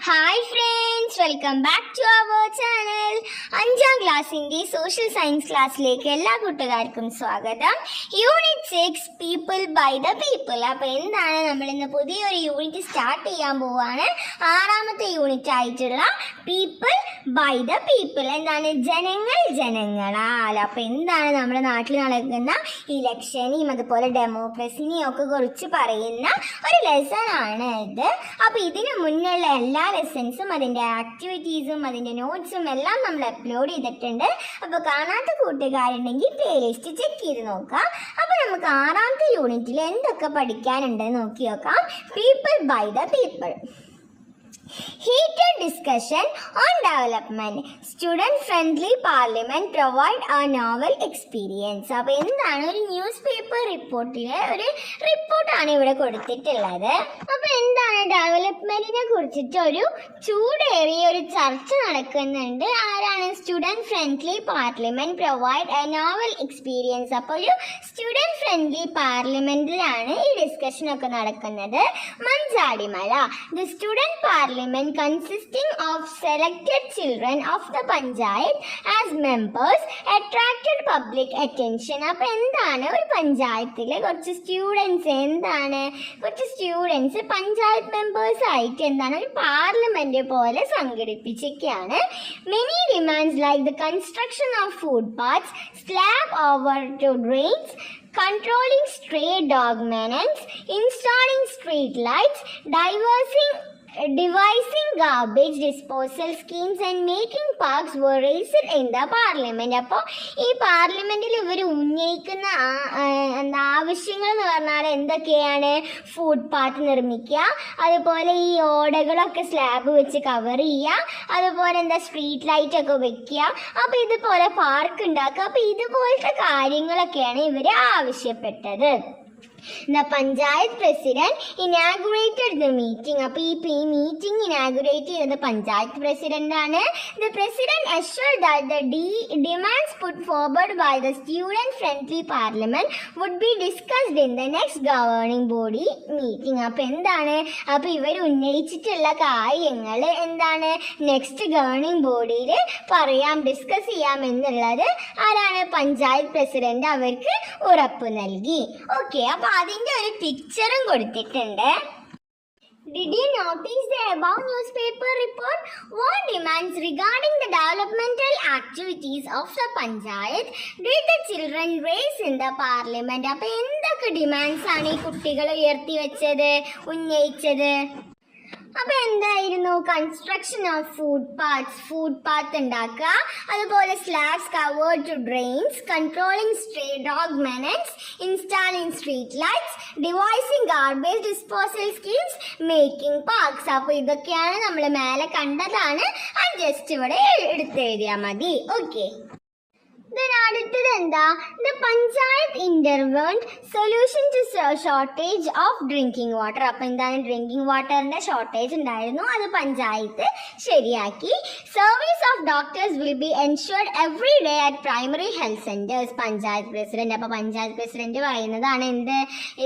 Hi friends, welcome back to our channel. 5ാം ക്ലാസ്സിൻ്റെ social science ക്ലാസ്സിലേക്ക് എല്ലാ കൂട്ടുകാർക്കും സ്വാഗതം. Unit 6 people by the people. അപ്പോൾ എന്താണ്, നമ്മളിന്ന് പുതിയൊരു യൂണിറ്റ് സ്റ്റാർട്ട് ചെയ്യാൻ പോവുകയാണ്. 6ാമത്തെ യൂണിറ്റ് ആയിട്ടുള്ള പീപ്പിൾ ബൈ ദ പീപ്പിൾ. എന്താണ്, ജനങ്ങൾ ജനങ്ങളാൽ. അപ്പോൾ എന്താണ്, നമ്മുടെ നാട്ടിൽ നടക്കുന്ന ഇലക്ഷനെയും അതുപോലെ ഡെമോക്രസിനെയും ഒക്കെ കുറിച്ച് പറയുന്ന ഒരു ലെസൺ ആണ് ഇത്. അപ്പോൾ ഇതിനു മുന്നുള്ള എല്ലാ ലെസൺസും അതിൻ്റെ ആക്ടിവിറ്റീസും അതിൻ്റെ നോട്ട്സും എല്ലാം നമ്മൾ അപ്ലോഡ് ചെയ്തിട്ടുണ്ട്. അപ്പോൾ കാണാത്ത കൂട്ടുകാരുണ്ടെങ്കിൽ പ്ലേലിസ്റ്റ് ചെക്ക് ചെയ്ത് നോക്കാം. അപ്പോൾ നമുക്ക് 6ാമത്തെ യൂണിറ്റിൽ എന്തൊക്കെ പഠിക്കാനുണ്ടെന്ന് നോക്കി നോക്കാം. People by the people. Heated discussion on development. Student-friendly parliament provide a novel experience. അപ്പോൾ എന്താണ്, ഒരു ന്യൂസ് പേപ്പർ റിപ്പോർട്ടിലെ ഒരു റിപ്പോർട്ടാണ് ഇവിടെ കൊടുത്തിട്ടുള്ളത്. അപ്പോൾ എന്താണ്, ഡെവലപ്മെന്റിനെ കുറിച്ചിട്ട് ഒരു ചൂടേറിയ ഒരു ചർച്ച നടക്കുന്നുണ്ട്. ആരാണ്, student friendly parliament provide a novel experience. അപ്പോൾ ഒരു സ്റ്റുഡൻറ് ഫ്രണ്ട്ലി പാർലമെന്റിലാണ് ഈ ഡിസ്കഷൻ ഒക്കെ നടക്കുന്നത്. Manjadimala. The student parliament consisting of selected children of the panchayat as members attracted public attention. അപ്പോൾ എന്താണ്, ഒരു പഞ്ചായത്തിലെ കുറച്ച് സ്റ്റുഡൻസ് പഞ്ചായത്ത് മെമ്പേഴ്സ് ആയിട്ട് എന്താണ് ഒരു പാർലമെന്റ് പോലെ സംഘടിപ്പിച്ചിരിക്കുകയാണ്. Many demands like the construction of footpaths, slab over to drains, controlling stray dog menace, installing street lights, devising garbage disposal schemes and making parks were raised in the parliament. അപ്പോൾ ഈ പാർലമെന്റിൽ ഇവർ ഉന്നയിക്കുന്ന ആവശ്യങ്ങൾ എന്ന് പറഞ്ഞാൽ എന്തൊക്കെയാണ്, food path നിർമ്മിക്കുക, അതുപോലെ ഈ ഓടകളൊക്കെ സ്ലാബ് വെച്ച് കവർ ചെയ്യുക, അതുപോലെ സ്ട്രീറ്റ് ലൈറ്റ് ഒക്കെ വെക്കുക, അപ്പോൾ ഇതുപോലെ പാർക്ക് ഉണ്ടാക്കുക. അപ്പോൾ ഇതുപോലത്തെ കാര്യങ്ങളൊക്കെയാണ് ഇവർ ആവശ്യപ്പെട്ടത്. The Panchayat President inaugurated the meeting. അപ്പോൾ ഈ മീറ്റിംഗ് ഇനാഗുറേറ്റ് ചെയ്തത് പഞ്ചായത്ത് പ്രസിഡന്റ് ആണ്. The President assured that the demands put forward by the student-friendly parliament would be discussed in the next governing body meeting. അപ്പോൾ എന്താണ്, അപ്പോൾ ഇവർ ഉന്നയിച്ചിട്ടുള്ള കാര്യങ്ങൾ എന്താണ്, നെക്സ്റ്റ് ഗവർണിംഗ് ബോഡിയിൽ ഡിസ്കസ് ചെയ്യാം എന്നുള്ളത് ആരാണ്, പഞ്ചായത്ത് പ്രസിഡന്റ് അവർക്ക് ഉറപ്പ് നൽകി. ഓക്കെ, അപ്പോൾ അതിൻ്റെ ഒരു പിക്ചറും കൊടുത്തിട്ടുണ്ട്. Did you notice the above newspaper report? What demands regarding the developmental activities of the panchayat did the children raise in the parliament? അപ്പോൾ എന്തൊക്കെ ഡിമാൻഡ്സ് ആണ് ഈ കുട്ടികൾ ഉന്നയിച്ചത്? അപ്പോൾ എന്തായിരുന്നു, കൺസ്ട്രക്ഷൻ ഓഫ് ഫുഡ് പാത്ത് ഉണ്ടാക്കുക, അതുപോലെ slabs covered to drains, controlling stray dog menace, installing street lights, devising garbage disposal schemes, making parks. അപ്പോൾ ഇതൊക്കെയാണ് നമ്മൾ മേലെ കണ്ടതാണ്. അത് ജസ്റ്റ് ഇവിടെ എടുത്തെഴുതിയാൽ മതി. ഓക്കെ, അടുത്തത് എന്താ, the panchayat intervened solution to shortage of drinking water. അപ്പം എന്താണ്, ഡ്രിങ്കിങ് വാട്ടറിന്റെ ഷോർട്ടേജ് ഉണ്ടായിരുന്നു, അത് പഞ്ചായത്ത് ശരിയാക്കി. Service of doctors will be ensured every day at primary health centres. Panchayat president. അപ്പോൾ പഞ്ചായത്ത് പ്രസിഡന്റ് പറയുന്നതാണ് എന്ത്,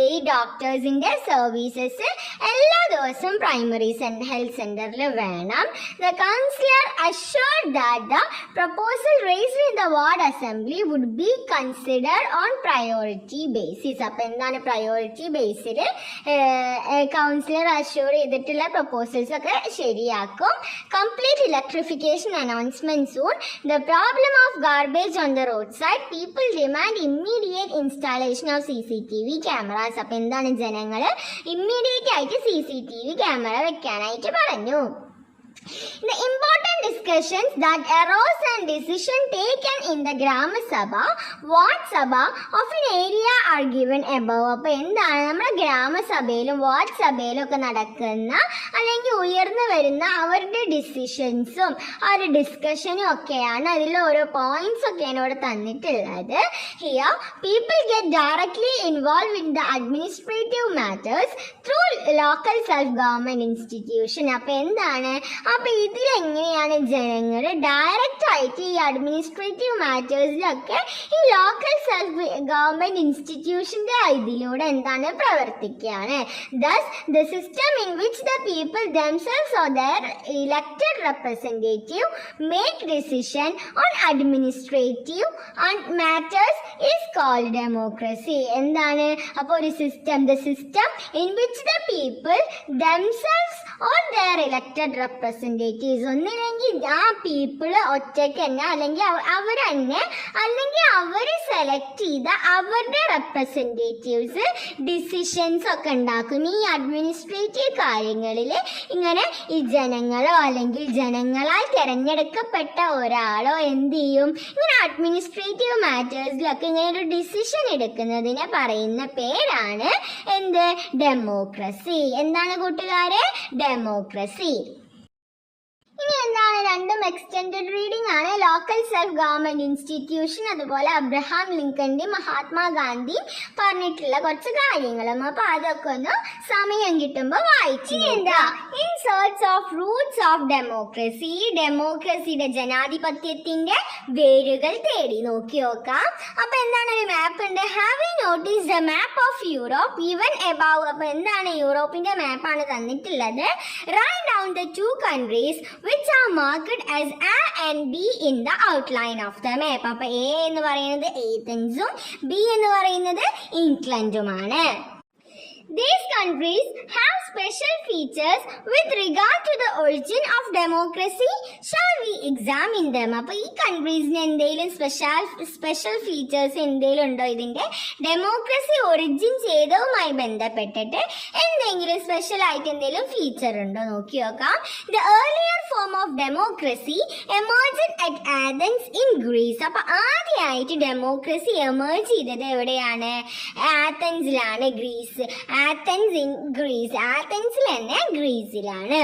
ഈ ഡോക്ടേഴ്സിന്റെ സർവീസസ് എല്ലാ ദിവസവും പ്രൈമറി ഹെൽത്ത് സെന്ററിൽ വേണം. The councillor assured that the proposal raised in the ward assembly would be considered on priority basis. അപ്പോൾ എന്താണ്, പ്രയോറിറ്റി ബേസിൽ കൗൺസിലർ അഷ്യൂർ ചെയ്തിട്ടുള്ള പ്രൊപ്പോസൽസ് ഒക്കെ ശരിയാക്കും. Complete electrification announcement soon. The problem of garbage on the road side. People demand immediate installation of CCTV cameras. അപ്പോൾ എന്താണ്, ജനങ്ങൾ immediate ആയിട്ട് CCTV camera വെക്കാനായിട്ട് പറഞ്ഞു. The important discussions that arose and decision taken in the Gram Sabha, Ward Sabha of an area are given above. അപ്പോൾ എന്താണ്, നമ്മുടെ ഗ്രാമസഭയിലും ward സഭയിലും ഒക്കെ നടക്കുന്ന അല്ലെങ്കിൽ ഉയർന്നു വരുന്ന അവരുടെ ഡിസിഷൻസും ആ ഒരു ഡിസ്കഷനും ഒക്കെയാണ്, അതിൽ ഓരോ പോയിന്റ്സ് ഒക്കെയാണ് ഇവിടെ തന്നിട്ടുള്ളത്. Here people get directly involved in the administrative matters through local self government institution. അപ്പോൾ എന്താണ്, അപ്പോൾ ഇതിലെങ്ങനെയാണ് എന്താണ് ജനങ്ങൾ ഡയറക്റ്റ് ആയിട്ട് ഈ അഡ്മിനിസ്ട്രേറ്റീവ് മാറ്റേഴ്സിലൊക്കെ ഈ ലോക്കൽ സെൽഫ് ഗവൺമെന്റ് ഇൻസ്റ്റിറ്റ്യൂഷന്റെ ഇതിലൂടെ എന്താണ് പ്രവർത്തിക്കുകയാണ്. Thus, the system in which the people themselves or their elected representative make decision on administrative matters is called democracy. എന്താണ് അപ്പോൾ ഒരു system, the system in which the people themselves or their elected representatives, ഒന്നില്ലെങ്കിൽ ആ people ഒറ്റയ്ക്ക് തന്നെ അല്ലെങ്കിൽ അവർ തന്നെ അല്ലെങ്കിൽ അവർ സെലക്ട് ചെയ്ത അവരുടെ റെപ്രസെൻറ്റേറ്റീവ്സ് ഡിസിഷൻസ് ഒക്കെ ഉണ്ടാക്കും. ഈ അഡ്മിനിസ്ട്രേറ്റീവ് കാര്യങ്ങളിൽ ഇങ്ങനെ ഈ ജനങ്ങളോ അല്ലെങ്കിൽ ജനങ്ങളാൽ തിരഞ്ഞെടുക്കപ്പെട്ട ഒരാളോ എന്ത് ചെയ്യും, ഇങ്ങനെ അഡ്മിനിസ്ട്രേറ്റീവ് മാറ്റേഴ്സിലൊക്കെ ഇങ്ങനെ ഒരു ഡിസിഷൻ എടുക്കുന്നതിനെ പറയുന്ന പേരാണ് എന്ത്, ഡെമോക്രസി. എന്താണ് കൂട്ടുകാരെ, ഡെമോക്രസി. ഇനി എന്താണ്, രണ്ടും എക്സ്റ്റെൻഡഡ് റീഡിംഗ് ആണ്. ലോക്കൽ സെൽഫ് ഗവൺമെന്റ് ഇൻസ്റ്റിറ്റ്യൂഷൻ, അതുപോലെ അബ്രഹാം ലിങ്കന്റെ മഹാത്മാഗാന്ധി പറഞ്ഞിട്ടുള്ള കുറച്ച് കാര്യങ്ങളും. അപ്പൊ അതൊക്കെ ഒന്ന് സമയം കിട്ടുമ്പോൾ വായിച്ചു. എന്താ, in search of roots of democracy, ഡെമോക്രസിയുടെ ജനാധിപത്യത്തിന്റെ വേരുകൾ തേടി നോക്കി നോക്കാം. അപ്പൊ എന്താണ്, ഒരു മാപ്പ് ഉണ്ട്. Have you notice the map of Europe even above. അപ്പൊ എന്താണ്, യൂറോപ്പിന്റെ മാപ്പാണ് തന്നിട്ടുള്ളത്. Right down the 2 countries which are marked as A and B in the outline of the map. അപ്പോൾ A എന്ന് പറയുന്നത് ഏതൻസും B എന്ന് പറയുന്നത് ഇംഗ്ലണ്ടുമാണ്. These countries have special features with regard to the origin of democracy. Shall we examine them? അപ്പോൾ ഈ കൺട്രീസിന് എന്തെങ്കിലും special features എന്തെങ്കിലും ഉണ്ടോ, ഇതിന്റെ ഡെമോക്രസി ഒറിജിൻ ചെയ്തതുമായി ബന്ധപ്പെട്ടിട്ട് എന്തെങ്കിലും സ്പെഷ്യൽ ആയിട്ട് എന്തെങ്കിലും ഫീച്ചർ ഉണ്ടോ നോക്കി നോക്കാം. The earlier form of democracy emerged at Athens in Greece. അപ്പോൾ ആദ്യമായിട്ട് ഡെമോക്രസി എമേർജ് ചെയ്തത് എവിടെയാണ്, ആഥൻസിലാണ്, ഗ്രീസ്. ആഥൻസ് ഇൻ ഗ്രീസ്, ആഥൻസിൽ തന്നെ ഗ്രീസിലാണ്.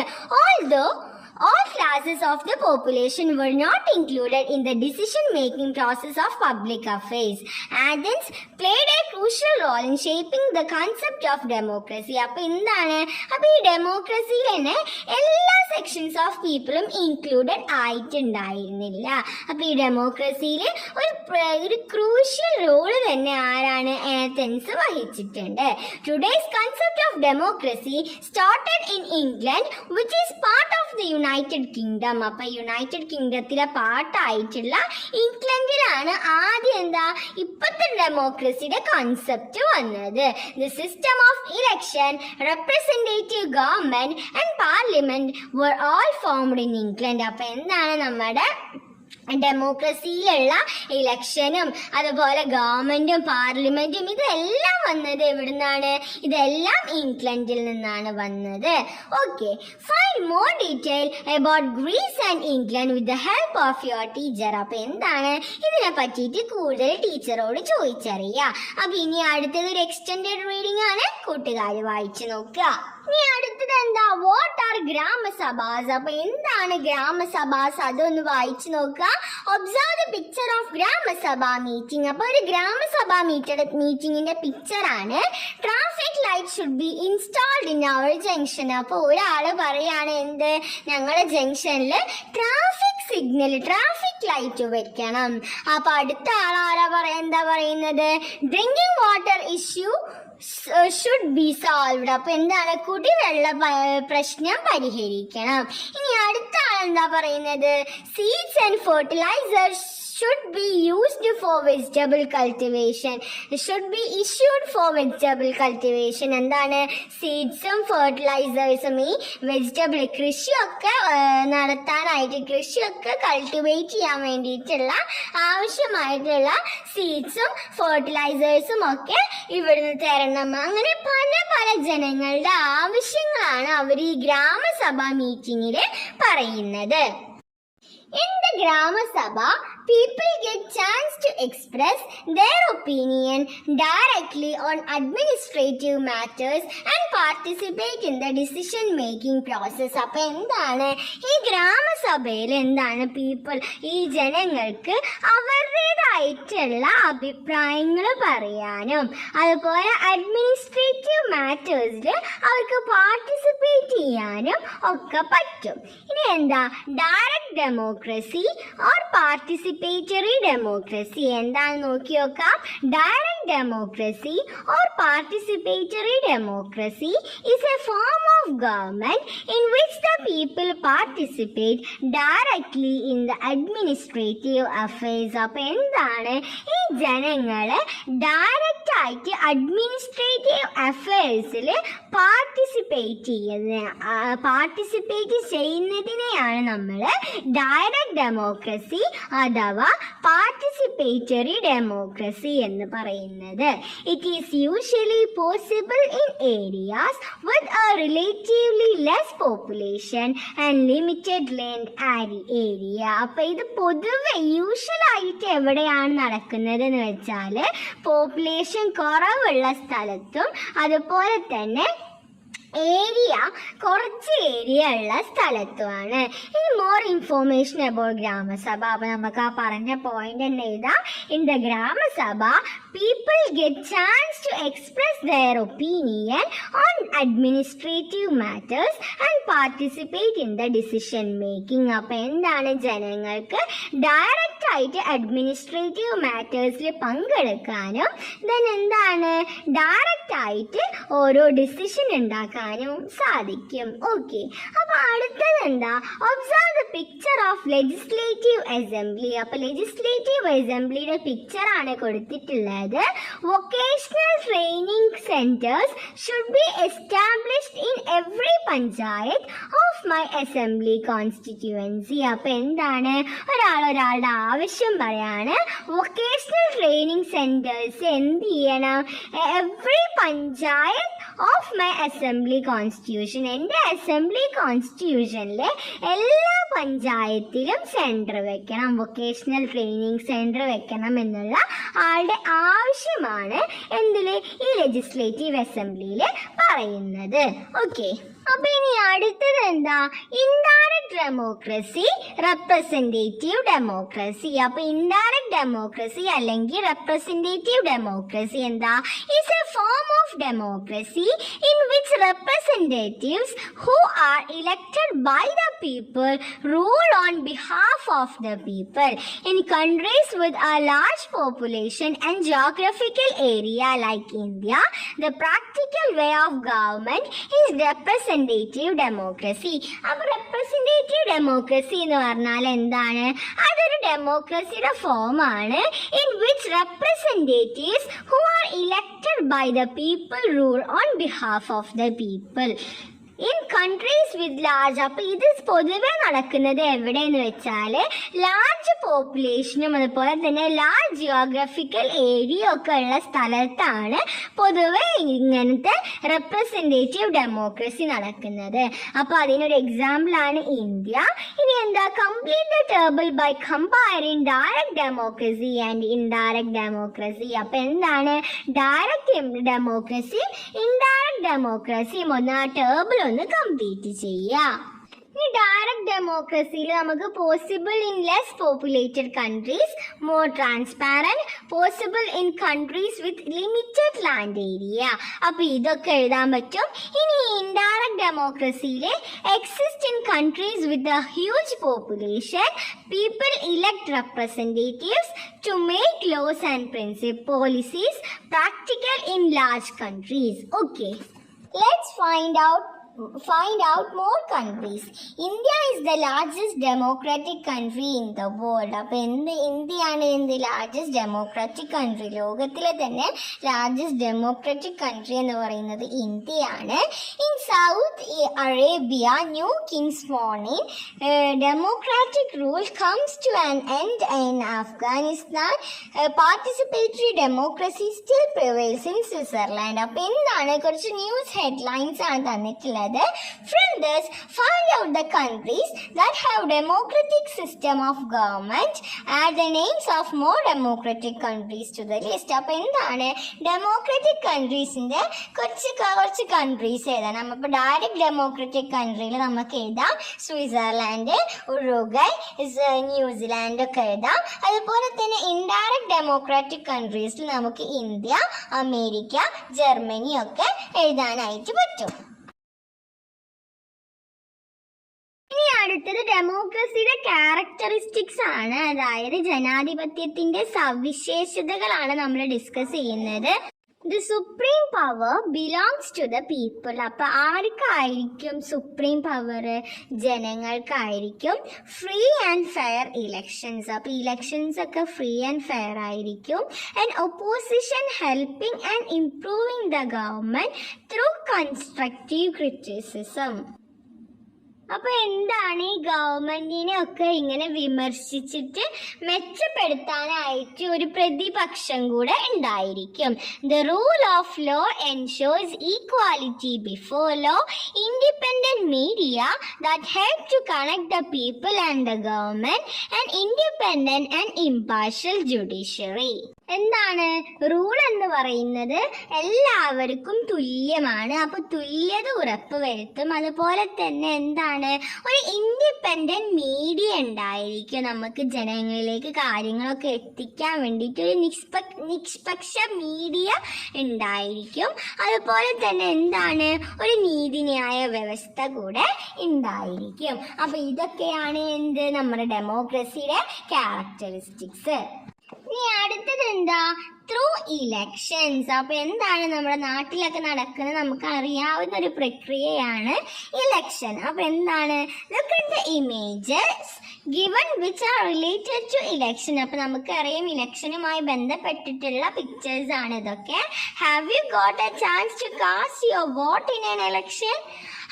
All classes of the population were not included in the decision-making process of public affairs. Athens played a crucial role in shaping the concept of democracy. അപ്പോൾ എന്താണ്, അപ്പോൾ ഈ ഡെമോക്രസിയിൽ തന്നെ എല്ലാ sections of പീപ്പിളും included ആയിട്ടുണ്ടായിരുന്നില്ല. അപ്പോൾ ഈ ഡെമോക്രസിയിൽ ഒരു ക്രൂഷ്യൽ റോള് തന്നെ ആരാണ്, ആഥൻസ് വഹിച്ചിട്ടുണ്ട്. Today's concept of democracy started in England which is part of the United kingdom. അപ്പൊ യുണൈറ്റഡ് കിങ്ഡത്തിലെ പാർട്ടായിട്ടുള്ള ഇംഗ്ലണ്ടിലാണ് ആദ്യം എന്താ ഇപ്പോഴത്തെ ഡെമോക്രസിയുടെ കൺസെപ്റ്റ് വന്നത്. The system of election, representative government and parliament were all formed in England. അപ്പൊ എന്താണ് നമ്മുടെ ഡെമോക്രസിയിലുള്ള ഇലക്ഷനും അതുപോലെ ഗവൺമെന്റും പാർലമെന്റും ഇതെല്ലാം വന്നത് എവിടുന്നാണ്, ഇതെല്ലാം ഇംഗ്ലണ്ടിൽ നിന്നാണ് വന്നത്. Okay, find more detail about Greece and England with the help of your teacher. അപ്പൊ എന്താണ് ഇതിനെ പറ്റിയിട്ട് കൂടുതൽ ടീച്ചറോട് ചോദിച്ചറിയാം. അപ്പൊ ഇനി അടുത്തത് ഒരു എക്സ്റ്റെൻഡഡ് റീഡിംഗ് ആണ്, കൂട്ടുകാർ വായിച്ചു നോക്കുക. ഇനി അടുത്തത് എന്താ, വാട്ട് ആർ ഗ്രാമസഭാസ്. അപ്പൊ എന്താണ് ഗ്രാമസഭാസ്, അതൊന്ന് വായിച്ചു നോക്കുക. Observe the picture of gramasabha meeting. അപ്പൊ ഒരു ഗ്രാമസഭാ മീറ്റിംഗിന്റെ പിക്ചർ ആണ്. Traffic light should be installed in our junction. അപ്പൊ ഒരാള് പറയാണ് എന്ത്, ഞങ്ങളുടെ ജംഗ്ഷനിൽ ട്രാഫിക് ലൈറ്റ് വെക്കണം. അപ്പൊ അടുത്ത ആളാരാ എന്താ പറയുന്നത്, drinking water issue should be solved. അപ്പൊ എന്താണ്, കുടിവെള്ള പ്രശ്നം പരിഹരിക്കണം. ഇനി അടുത്ത ആളെന്താ പറയുന്നത്, seeds and fertilisers should be used for vegetable cultivation. Should be issued for vegetable cultivation. എന്താണ്, സീഡ്സും ഫെർട്ടിലൈസേഴ്സും ഈ വെജിറ്റബിൾ കൃഷിയൊക്കെ നടത്താനായിട്ട്, കൃഷിയൊക്കെ കൾട്ടിവേറ്റ് ചെയ്യാൻ വേണ്ടിയിട്ടുള്ള ആവശ്യമായിട്ടുള്ള സീഡ്സും ഫെർട്ടിലൈസേഴ്സും ഒക്കെ ഇവിടുന്ന് തരണം. അങ്ങനെ പല പല ജനങ്ങളുടെ ആവശ്യങ്ങളാണ് അവർ ഈ ഗ്രാമസഭ മീറ്റിംഗിൽ പറയുന്നത്. In the Grama Sabha, people get chance to express their opinion directly on administrative matters and participate in the decision making process. അപ്പോൾ എന്താണ് ഈ ഗ്രാമസഭയിൽ എന്താണ് ഈ ജനങ്ങൾക്ക് അവരുടേതായിട്ടുള്ള അഭിപ്രായങ്ങൾ പറയാനും അതുപോലെ അഡ്മിനിസ്ട്രേറ്റീവ് മാറ്റേഴ്സിൽ അവർക്ക് പാർട്ടിസിപ്പേറ്റ് ചെയ്യാനും ഒക്കെ പറ്റും. ഇനി എന്താ, direct democracy or participatory democracy എന്താണെന്ന് നോക്കി നോക്കാം. Direct democracy or participatory democracy is a form of government in which the people participate directly in the administrative affairs. അപ്പോൾ എന്താണ് ഈ ജനങ്ങള് ഡയറക്റ്റ് ആയിട്ട് അഡ്മിനിസ്ട്രേറ്റീവ് അഫയേഴ്സിൽ പാർട്ടിസിപ്പേറ്റ് ചെയ്യുന്നതിനെയാണ് നമ്മൾ ഡയറക്റ്റ് ഡെമോക്രസി അഥവാ പാർട്ടിസിപ്പേറ്ററി ഡെമോക്രസി എന്ന് പറയുന്നത്. It is usually possible in areas with a relatively less population and limited land area. അപ്പോൾ ഇത് പൊതുവെ യൂഷ്വലായിട്ട് എവിടെയാണ് നടക്കുന്നത് എന്ന് വെച്ചാൽ പോപ്പുലേഷൻ കുറവുള്ള സ്ഥലത്തും അതുപോലെ തന്നെ കുറച്ച് ഏരിയ ഉള്ള സ്ഥലത്തുമാണ്. ഇനി മോർ ഇൻഫോർമേഷൻ അബൌട്ട് ഗ്രാമസഭ. അപ്പൊ നമുക്ക് ആ പറഞ്ഞ പോയിന്റ് തന്നെ എഴുതാം. In the Gramasabha people get chance to express their opinion on administrative matters and participate in the decision making. അപ്പൊ എന്താണ് ജനങ്ങൾക്ക് ഡയറക്റ്റ് ആയിട്ട് അഡ്മിനിസ്ട്രേറ്റീവ് മാറ്റേഴ്സിൽ പങ്കെടുക്കാനും ദെൻ എന്താണ് ഡയറക്റ്റ് ആയിട്ട് ഓരോ ഡിസിഷൻ ഉണ്ടാക്കാനും സാധിക്കും. ഓക്കെ, അപ്പൊ അടുത്തത് എന്താ? Observe the picture of legislative assembly. അപ്പൊ ലെജിസ്ലേറ്റീവ് അസംബ്ലിയുടെ പിക്ചർ ആണ് കൊടുത്തിട്ടുള്ളത്. Vocational training centres should be established in every panchayat of my assembly constituency. അപ്പൊ എന്താണ് ഒരാളുടെ ആവശ്യം പറയാണ്. വൊക്കേഷണൽ ട്രെയിനിങ് സെന്റേഴ്സ് എന്ത് ചെയ്യണം? Every panchayat of my assembly constitution, എൻ്റെ അസംബ്ലി കോൺസ്റ്റിറ്റ്യൂഷനിലെ എല്ലാ പഞ്ചായത്തിലും സെൻറ്റർ വെക്കണം, വൊക്കേഷണൽ ട്രെയിനിങ് സെൻറ്റർ വെക്കണം എന്നുള്ള ആളുടെ ആവശ്യമാണ് എന്തിൽ ഈ ലെജിസ്ലേറ്റീവ് അസംബ്ലിയിൽ പറയുന്നത്. ഓക്കെ, അപ്പൊ ഇനി അടുത്തത് എന്താ? Indirect democracy, representative democracy. അപ്പൊ ഇൻഡയറക്റ്റ് ഡെമോക്രസി അല്ലെങ്കിൽ റെപ്രസെന്റേറ്റീവ് ഡെമോക്രസി എന്താ? Is A form of democracy in which representatives who are elected by the people rule on behalf of the people. In countries with a large population and geographical area like India, the practical way of government is representative democracy. അപ്പോൾ representative democracy എന്ന് പറഞ്ഞാൽ എന്താണ്? അതൊരു ഡെമോക്രസിയുടെ ഫോമാണ് in which representatives who are elected by the people rule on behalf of the people. In countries with large, അപ്പോൾ ഇത് പൊതുവെ നടക്കുന്നത് എവിടെയെന്ന് വെച്ചാൽ ലാർജ് പോപ്പുലേഷനും അതുപോലെ തന്നെ ലാർജ് ജിയോഗ്രഫിക്കൽ ഏരിയ ഒക്കെ ഉള്ള സ്ഥലത്താണ് പൊതുവെ ഇങ്ങനത്തെ റെപ്രസെൻറ്റേറ്റീവ് ഡെമോക്രസി നടക്കുന്നത്. അപ്പോൾ അതിനൊരു എക്സാമ്പിളാണ് ഇന്ത്യ. ഇനി എന്താ? Complete the table by comparing direct democracy and indirect democracy. അപ്പോൾ എന്താണ് ഡയറക്റ്റ് ഡെമോക്രസി ഇൻഡയറക്റ്റ് ഡെമോക്രസി ഒന്ന് ടേബിൾ ഒന്ന് കംപ്ലീറ്റ് ചെയ്യാം. ഈ ഡയറക്റ്റ് ഡെമോക്രസിയിൽ നമുക്ക് possible in less populated countries, more transparent, possible in countries with limited land area. അപ്പൊ ഇതൊക്കെ എഴുതാൻ പറ്റും. ഇനി ഇൻഡയറക്റ്റ് ഡെമോക്രസിയിൽ exist in countries with a huge population, people elect representatives to make laws and policies practical in large countries. Okay, let's find out more countries. India is the largest democratic country in the world. അപ്പോൾ ഇന്ത്യയാണ് largest democratic country, ലോകത്തിലെ തന്നെ largest democratic country എന്ന് പറയുന്നത് ഇന്ത്യയാണ്. In south Arabia new kings morning democratic rule comes to an end in Afghanistan. Participatory democracy still prevails in Switzerland. അപ്പോൾ എന്താണ് കുറച്ച് ന്യൂസ് ഹെഡ്ലൈൻസ് ആണ് തന്നിട്ടുള്ളത്. From this, find out the countries that have democratic system of government. Add the names of more democratic countries to the list. അപ്പോൾ എന്താണ് democratic കൺട്രീസിന്റെ കുറച്ച് countries ഏതാണ്? നമ്മളിപ്പോൾ ഡയറക്റ്റ് ഡെമോക്രാറ്റിക് കൺട്രിയിൽ നമുക്ക് എഴുതാം സ്വിറ്റ്സർലാൻഡ്, ഉറുഗ്വൈ, ന്യൂസിലാൻഡ് ഒക്കെ എഴുതാം. അതുപോലെ തന്നെ ഇൻഡയറക്റ്റ് ഡെമോക്രാറ്റിക് കൺട്രീസിൽ നമുക്ക് ഇന്ത്യ, അമേരിക്ക, ജർമ്മനി ഒക്കെ എഴുതാനായിട്ട് പറ്റും. ഇനി അടുത്തത് ഡെമോക്രസിയുടെ ക്യാരക്ടറിസ്റ്റിക്സ് ആണ്, അതായത് ജനാധിപത്യത്തിന്റെ സവിശേഷതകളാണ് നമ്മൾ ഡിസ്കസ് ചെയ്യുന്നത്. The supreme power belongs to the people. അപ്പൊ ആർക്കായിരിക്കും സുപ്രീം പവർ? ജനങ്ങൾക്കായിരിക്കും. ഫ്രീ ആൻഡ് ഫെയർ ഇലക്ഷൻസ്, അപ്പൊ ഇലക്ഷൻസ് ഒക്കെ ഫ്രീ ആൻഡ് ഫെയർ ആയിരിക്കും. And opposition helping and improving the government through constructive criticism. അപ്പൊ എന്താണ് ഈ ഗവൺമെന്റിനെ ഒക്കെ ഇങ്ങനെ വിമർശിച്ചിട്ട് മെച്ചപ്പെടുത്താനായിട്ട് ഒരു പ്രതിപക്ഷം കൂടെ ഉണ്ടായിരിക്കും. The rule of law ensures equality before law, independent media that help to connect the people and the government, and independent and impartial judiciary. എന്താണ് റൂൾ എന്ന് പറയുന്നത്? എല്ലാവർക്കും തുല്യമാണ്. അപ്പൊ തുല്യത ഉറപ്പുവരുത്തും. അതുപോലെ തന്നെ എന്താണ്, ഒരു ഇൻഡിപെൻഡന്റ് മീഡിയ ഉണ്ടായിരിക്കും. നമുക്ക് ജനങ്ങളിലേക്ക് കാര്യങ്ങളൊക്കെ എത്തിക്കാൻ വേണ്ടിയിട്ട് ഒരു നിഷ്പക്ഷ മീഡിയ ഉണ്ടായിരിക്കും. അതുപോലെ തന്നെ എന്താണ്, ഒരു നീതിന്യായ വ്യവസ്ഥ കൂടെ ഉണ്ടായിരിക്കും. അപ്പൊ ഇതൊക്കെയാണ് എന്ത് നമ്മുടെ ഡെമോക്രസിയുടെ ക്യാരക്ടറിസ്റ്റിക്സ്. ഇനി അടുത്തത് എന്താ? Through elections. അപ്പൊ എന്താണ് നമ്മുടെ നാട്ടിലൊക്കെ നടക്കുന്നത്? നമുക്ക് അറിയാവുന്ന ഒരു പ്രക്രിയയാണ് ഇലക്ഷൻ. അപ്പൊ എന്താണ്? Look at the images given which are related to election. അപ്പൊ നമുക്കറിയാം ഇലക്ഷനുമായി ബന്ധപ്പെട്ടിട്ടുള്ള പിക്ചേഴ്സ് ആണ് ഇതൊക്കെ. Have you got a chance to cast your vote in an election?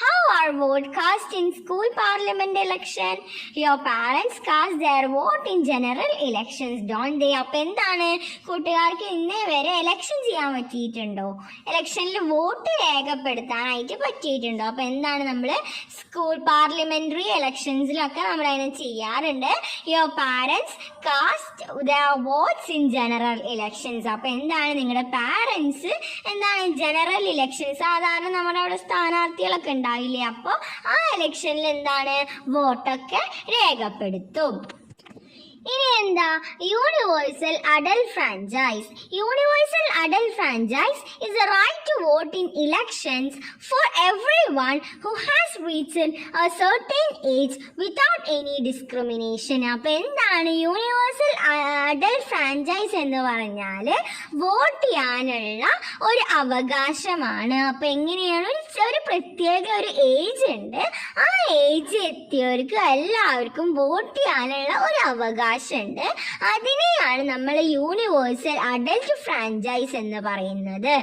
How are vote cast in school parliament election? Your parents cast their vote in general elections, don't they? അപ്പൊ എന്താണ്, കൂട്ടുകാർക്ക് ഇന്നേ വരെ election ചെയ്യാൻ പറ്റിയിട്ടുണ്ടോ? ഇലക്ഷനിൽ vote രേഖപ്പെടുത്താനായിട്ട് പറ്റിയിട്ടുണ്ടോ? അപ്പൊ എന്താണ്, നമ്മൾ സ്കൂൾ പാർലമെന്ററി ഇലക്ഷൻസിലൊക്കെ നമ്മൾ അതിനെ ചെയ്യാറുണ്ട്. Your parents cast their votes in general elections. അപ്പൊ എന്താണ്, നിങ്ങളുടെ പാരൻസ് എന്താണ് ജനറൽ ഇലക്ഷൻ, സാധാരണ നമ്മുടെ അവിടെ സ്ഥാനാർത്ഥികളൊക്കെ ഉണ്ടാവില്ലേ, അപ്പൊ ആ ഇലക്ഷനിൽ എന്താണ് വോട്ടൊക്കെ രേഖപ്പെടുത്തും. ഇനി എന്താ? Universal adult franchise. Universal adult franchise is the right to vote in elections for everyone who has reached a certain age without any discrimination. അപ്പൊ എന്താണ് യൂണിവേഴ്സൽ അഡൽട്ട് ഫ്രാഞ്ചൈസ് എന്ന് പറഞ്ഞാൽ വോട്ട് ചെയ്യാനുള്ള ഒരു അവകാശമാണ്. അപ്പൊ എങ്ങനെയാണ്, ഒരു പ്രത്യേക ഒരു ഏജ് ഉണ്ട്, ആ ഏജ് എത്തിയവർക്ക് എല്ലാവർക്കും വോട്ട് ചെയ്യാനുള്ള ഒരു അവകാശം ഉണ്ട്. അതിനെയാണ് നമ്മൾ യൂണിവേഴ്സൽ അഡൽട്ട് ഫ്രാഞ്ചൈസ് എന്ന് പറയുന്നത്.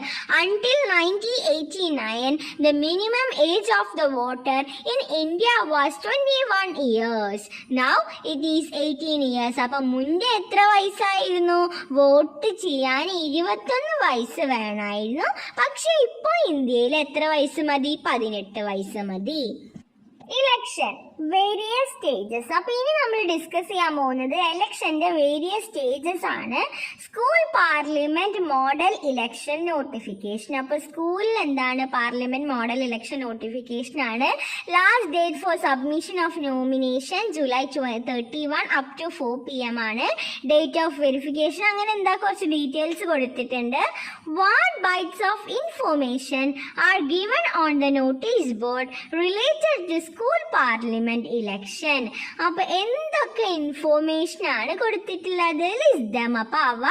Until 1989, the minimum age of the voter in India was 21 years. Now it is 18 years. അപ്പൊ മുന്നേ എത്ര വയസ്സായിരുന്നു? വോട്ട് ചെയ്യാൻ 21 വയസ്സ് വേണമായിരുന്നു. പക്ഷെ ഇപ്പോൾ ഇന്ത്യയിൽ എത്ര വയസ്സ് മതി? 18 വയസ്സ് മതി. Election various stages. അപ്പൊ ഇനി നമ്മൾ ഡിസ്കസ് ചെയ്യാൻ പോകുന്നത് ഇലക്ഷന്റെ വേരിയസ് സ്റ്റേജസ് ആണ്. School parliament model election notification. അപ്പൊ സ്കൂളിൽ എന്താണ് പാർലമെന്റ് മോഡൽ ഇലക്ഷൻ നോട്ടിഫിക്കേഷൻ ആണ്. Last date for submission of nomination July 31 up to 4 PM ആണ്. ഡേറ്റ് ഓഫ് വെരിഫിക്കേഷൻ അങ്ങനെ എന്താ കുറച്ച് ഡീറ്റെയിൽസ് കൊടുത്തിട്ടുണ്ട്. What bits of information are given on the notice board related to school parliament election. അപ്പൊ എന്തൊക്കെ information ആണ് കൊടുത്തിട്ടുള്ളത്? ലിസ്റ്റ് ദം. അപ്പൊ അവ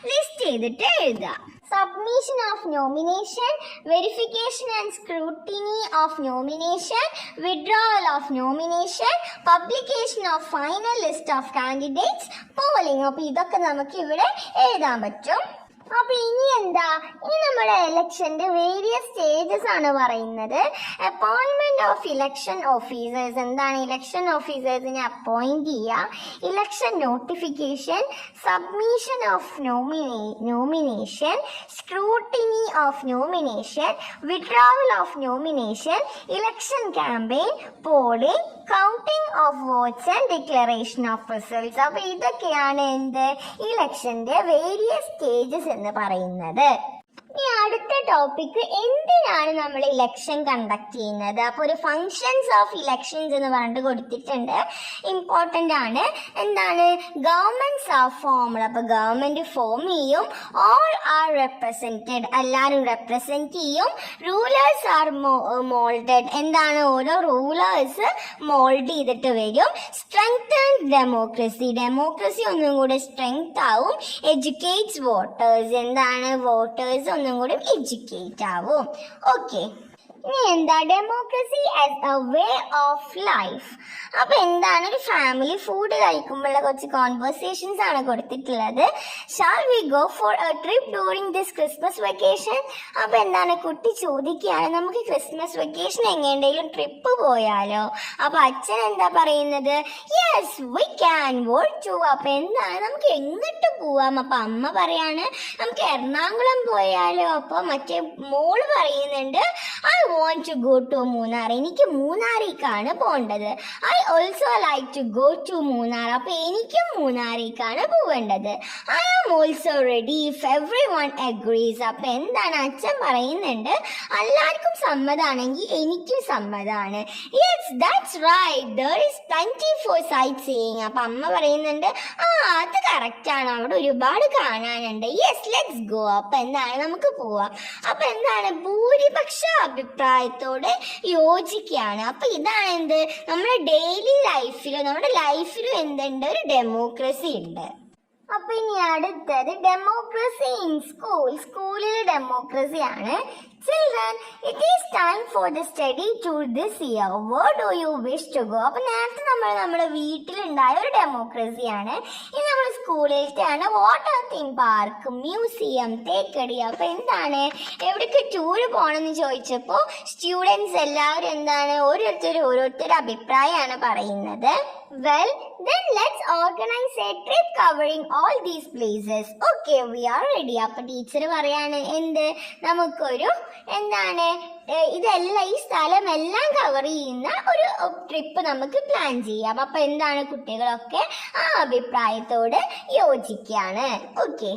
ലിസ്റ്റ് ചെയ്തിട്ട് എഴുതുക. Submission of nomination, verification and scrutiny of nomination, withdrawal of nomination, publication of final list of candidates, polling. അപ്പൊ ഇതൊക്കെ നമുക്ക് ഇവിടെ എഴുതാൻ പറ്റും. അപ്പൊ ഇനി എന്താ, ഇനി നമ്മുടെ ഇലക്ഷന്റെ വേരിയസ് സ്റ്റേജസ് ആണ് പറയുന്നത്. Appointment of election officers. എന്താണ് ഇലക്ഷൻ ഓഫീസേഴ്സിനെ അപ്പോയിന്റ് ചെയ്യുക, election notification, submission of nomination, scrutiny of nomination, withdrawal of nomination, election campaign, polling, counting of votes and declaration of results. അപ്പൊ ഇതൊക്കെയാണ് എന്ത് ഇലക്ഷന്റെ വേരിയസ് സ്റ്റേജസ് എന്ന് പറയുന്നത്. ഇനി അടുത്ത ടോപ്പിക് എന്തിനാണ് നമ്മൾ ഇലക്ഷൻ കണ്ടക്ട് ചെയ്യുന്നത്. അപ്പോൾ ഒരു ഫങ്ഷൻസ് ഓഫ് ഇലക്ഷൻസ് എന്ന് പറഞ്ഞിട്ട് കൊടുത്തിട്ടുണ്ട്, ഇമ്പോർട്ടൻ്റ് ആണ്. എന്താണ്? Governments are formed. അപ്പോൾ ഗവൺമെന്റ് ഫോം ചെയ്യും. ഓൾ ആർ റെപ്രസെന്റഡ്, എല്ലാവരും റെപ്രസെന്റ് ചെയ്യും. റൂളേഴ്സ് ആർ മോൾഡഡ്, എന്താണ്? ഓരോ റൂളേഴ്സ് മോൾഡ് ചെയ്തിട്ട് വരും. സ്ട്രെങ്തൻ ഡെമോക്രസി, ഡെമോക്രസി ഒന്നും കൂടെ സ്ട്രെങ്ത് ആവും. എഡ്യൂക്കേറ്റ്സ് വോട്ടേഴ്സ്, എന്താണ്? വോട്ടേഴ്സ് ഒന്നും കൂടി എഡ്യൂക്കേറ്റ് ആവും. ഓക്കെ, ഇനി എന്താ? Democracy as a way of life. അപ്പൊ എന്താണ്? ഒരു ഫാമിലി ഫുഡ് കഴിക്കുമ്പോഴുള്ള കുറച്ച് കോൺവെർസേഷൻസ് ആണ് കൊടുത്തിട്ടുള്ളത്. Shall we go for A trip during this Christmas vacation? അപ്പൊ എന്താണ്? കുട്ടി ചോദിക്കുകയാണ്, നമുക്ക് ക്രിസ്മസ് വെക്കേഷൻ എങ്ങനെയെങ്കിലും ട്രിപ്പ് പോയാലോ? അപ്പൊ അച്ഛൻ എന്താ പറയുന്നത്? Yes we can go to. അപ്പൊ എന്താണ്? നമുക്ക് എങ്ങോട്ട് പോവാം? അപ്പൊ അമ്മ പറയാണ് നമുക്ക് എറണാകുളം പോയാലോ? അപ്പൊ മറ്റേ മോള് പറയുന്നുണ്ട് I want to go to Munnar, എനിക്ക് മൂന്നാറിലേക്കാണ് പോകേണ്ടത്. I also like to go to Munnar, അപ്പൊ എനിക്കും മൂന്നാറിലേക്കാണ് പോവേണ്ടത്. I am also ready if everyone agrees. അപ്പൊ എന്താണ്? അച്ഛൻ പറയുന്നുണ്ട് എല്ലാവർക്കും സമ്മതാണെങ്കിൽ എനിക്കും സമ്മതാണ്. Yes that's right there is plenty for sightseeing. അപ്പൊ അമ്മ പറയുന്നുണ്ട് അത് കറക്റ്റ് ആണ്, അവിടെ ഒരുപാട് കാണാനുണ്ട്. Yes let's go. അപ്പൊ എന്താണ്? നമുക്ക് പോവാം. അപ്പൊ എന്താണ്? ഭൂരിപക്ഷ അഭിപ്രായത്തോട് യോജിക്കുകയാണ്. അപ്പൊ ഇതാണ് എന്ത്? നമ്മുടെ ഡെയിലി ലൈഫിലും നമ്മുടെ ലൈഫിലും എന്തുണ്ട്? ഒരു ഡെമോക്രസി ഉണ്ട്. അപ്പൊ ഇനി അടുത്തത് ഡെമോക്രസി ഇൻ സ്കൂൾ. സ്കൂളിലെ ഡെമോക്രസി ആണ്. Children, it is time for the study tour this year. Where do you wish to go? അപ്പൊ നേരത്തെ നമ്മുടെ വീട്ടിലുണ്ടായ ഒരു ഡെമോക്രസിയാണ്. ഇനി നമ്മൾ സ്കൂളിലേക്കാണ്. Water theme park, museum, Thekkady. അപ്പൊ എന്താണ്? എവിടേക്ക് ടൂർ പോകണമെന്ന് ചോദിച്ചപ്പോൾ സ്റ്റുഡൻസ് എല്ലാവരും എന്താണ്? ഓരോരുത്തർ അഭിപ്രായമാണ് പറയുന്നത്. Well, then let's organize a trip covering all these places. Okay, we are ready. അപ്പൊ ടീച്ചർ പറയാണ് എന്ത്? നമുക്കൊരു എന്താണ് ഇതെല്ലാം ഈ സ്ഥലമെല്ലാം കവർ ചെയ്യുന്ന ഒരു ട്രിപ്പ് നമുക്ക് പ്ലാൻ ചെയ്യാം. അപ്പൊ എന്താണ്? കുട്ടികളൊക്കെ ആ അഭിപ്രായത്തോട് യോജിക്കുകയാണ്. Okay,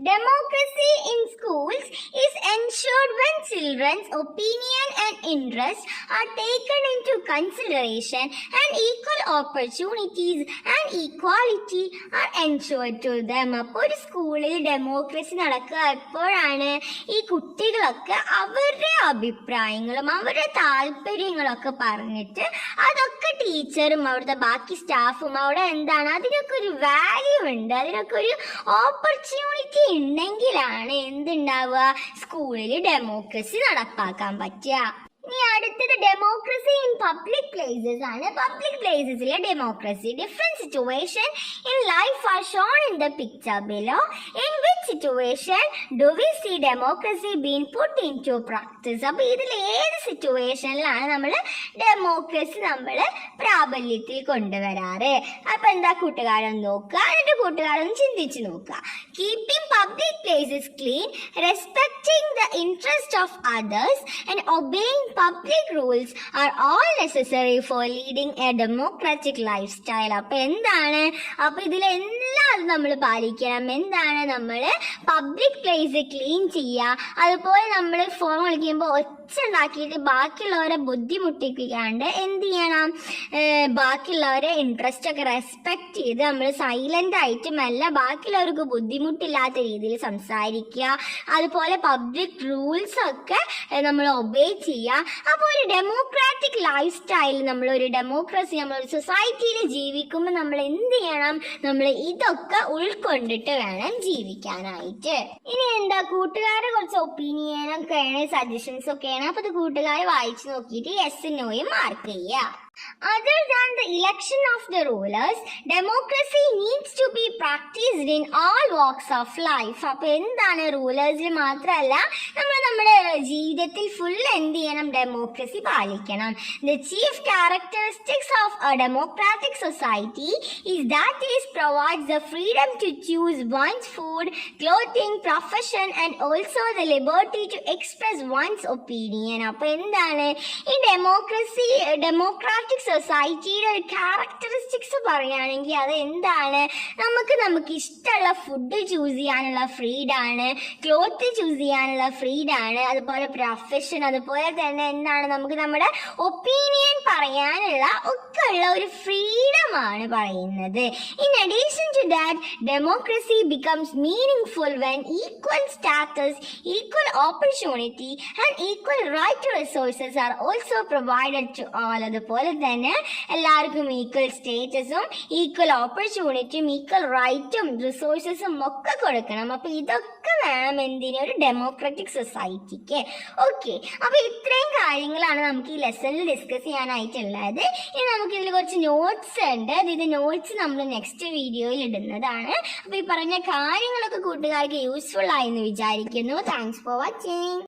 democracy in schools is ensured when children's opinion and interests are taken into consideration and equal opportunities and equality are ensured to them. അപ്പോൾ ഒരു സ്കൂളിൽ ഡെമോക്രസി നടക്കുക എപ്പോഴാണ്? ഈ കുട്ടികളൊക്കെ അവരുടെ അഭിപ്രായങ്ങളും അവരുടെ താല്പര്യങ്ങളൊക്കെ പറഞ്ഞിട്ട് അതൊക്കെ ടീച്ചറും അവിടുത്തെ ബാക്കി സ്റ്റാഫും അവിടെ എന്താണ്? അതിനൊക്കെ ഒരു വാല്യൂ ഉണ്ട്, അതിനൊക്കെ ഒരു ഓപ്പർച്യൂണിറ്റി ഉണ്ടെങ്കിലാണ് എന്തുണ്ടാവുക? സ്കൂളിൽ ഡെമോക്രസി നടപ്പാക്കാൻ പറ്റുക. ഇനി അടുത്തത് ഡെമോക്രസി ഇൻ പബ്ലിക് പ്ലേസസ് ആണ്. പബ്ലിക് പ്ലേസസിലെ democracy. Different situation in life are shown in the picture below. In which situation do we see democracy been put into practice? അപ്പൊ ഇതിൽ ഏത് സിറ്റുവേഷനിലാണ് നമ്മൾ ഡെമോക്രസി പ്രാബല്യത്തിൽ കൊണ്ടുവരാറ്? അപ്പൊ എന്താ കൂട്ടുകാരൻ നോക്കുക, എന്നിട്ട് കൂട്ടുകാരൻ ചിന്തിച്ചു നോക്കുക. Keeping public places clean, respecting the interest of others and obeying public rules are all necessary for leading a democratic lifestyle. അപ്പൊ എന്താണ്? അപ്പൊ ഇതിലെല്ലാം നമ്മൾ പാലിക്കണം. എന്താണ്? നമ്മൾ പബ്ലിക് പ്ലേസ് ക്ലീൻ ചെയ്യുക, അതുപോലെ നമ്മൾ ഫോൺ വിളിക്കുമ്പോൾ ഒച്ച ഉണ്ടാക്കിയിട്ട് ബാക്കിയുള്ളവരെ ബുദ്ധിമുട്ടിക്കാണ്ട് എന്ത് ചെയ്യണം? ബാക്കിയുള്ളവരെ ഇൻട്രസ്റ്റ് ഒക്കെ റെസ്പെക്ട് ചെയ്ത് നമ്മൾ സൈലന്റ് ആയിട്ട് മെല്ലെ ബാക്കിയുള്ളവർക്ക് ബുദ്ധിമുട്ടില്ലാത്ത രീതിയിൽ സംസാരിക്കുക. അതുപോലെ പബ്ലിക് റൂൾസ് ഒക്കെ നമ്മൾ ഒബേ ചെയ്യുക. അപ്പോൾ ഒരു ഡെമോക്രാറ്റിക് ലൈഫ് സ്റ്റൈൽ, നമ്മളൊരു ഡെമോക്രസി, നമ്മളൊരു സൊസൈറ്റിയിൽ ജീവിക്കുമ്പോൾ നമ്മൾ എന്ത് ചെയ്യണം? നമ്മൾ ഇതൊക്കെ ഉൾക്കൊണ്ടിട്ട് വേണം ജീവിക്കാനായിട്ട്. ഇനി എന്താ? കൂട്ടുകാരുടെ കുറച്ച് ഒപ്പീനിയനൊക്കെയാണ്, സജഷൻസ് ഒക്കെയാണ്. അപ്പൊ ഇത് കൂട്ടുകാർ വായിച്ചു നോക്കിയിട്ട് യെസ് നോയും മാർക്ക് ചെയ്യുക. Other than the election of the rulers, democracy needs to be practiced in all walks of life. അപ്പൊ എന്താണ്? റൂളേഴ്സിൽ മാത്രമല്ല നമ്മുടെ ജീവിതത്തിൽ ഫുൾ എന്ത് ചെയ്യണം? ഡെമോക്രസി പാലിക്കണം. The chief characteristics of a democratic society is that it provides the freedom to choose one's food, clothing, profession and also the liberty to express one's opinion. അപ്പൊ എന്താണ്? ഈ ഡെമോക്രാറ്റിക് ഡെമോക്രാറ്റിക് സൊസൈറ്റിയുടെ ഒരു characteristics പറയുകയാണെങ്കിൽ അത് എന്താണ്? നമുക്ക് ഇഷ്ടമുള്ള ഫുഡ് ചൂസ് ചെയ്യാനുള്ള ഫ്രീഡാണ്, ക്ലോത്ത് ചൂസ് ചെയ്യാനുള്ള ഫ്രീഡാണ്, അതുപോലെ പ്രൊഫഷൻ, അതുപോലെ തന്നെ എന്താണ് നമുക്ക് നമ്മുടെ ഒപ്പീനിയൻ പറയാനുള്ള ഒക്കെ ഉള്ള ഒരു ഫ്രീഡമാണ് പറയുന്നത്. In addition to that democracy becomes meaningful when equal status, equal opportunity and equal right to resources are also provided to all. അതുപോലെ തന്നെ എല്ലാവർക്കും ഈക്വൽ സ്റ്റേറ്റസും ഈക്വൽ ഓപ്പർച്യൂണിറ്റിയും ഈക്വൽ റൈറ്റും റിസോഴ്സസും ഒക്കെ കൊടുക്കണം. അപ്പൊ ഇതൊക്കെ വേണം എന്തിന്? ഒരു ഡെമോക്രാറ്റിക് സൊസൈറ്റിക്ക്. ഓക്കെ, അപ്പൊ ഇത്രയും കാര്യങ്ങളാണ് നമുക്ക് ഈ ലെസണിൽ ഡിസ്കസ് ചെയ്യാനായിട്ടുള്ളത്. ഇനി നമുക്ക് ഇതിൽ കുറച്ച് നോട്ട്സ് ഉണ്ട്. ഇത് നോട്ട്സ് നമ്മൾ നെക്സ്റ്റ് വീഡിയോയിൽ ഇടുന്നതാണ്. അപ്പൊ ഈ പറഞ്ഞ കാര്യങ്ങളൊക്കെ കൂട്ടുകാർക്ക് യൂസ്ഫുൾ ആയി എന്ന് വിചാരിക്കുന്നു. Thanks for watching.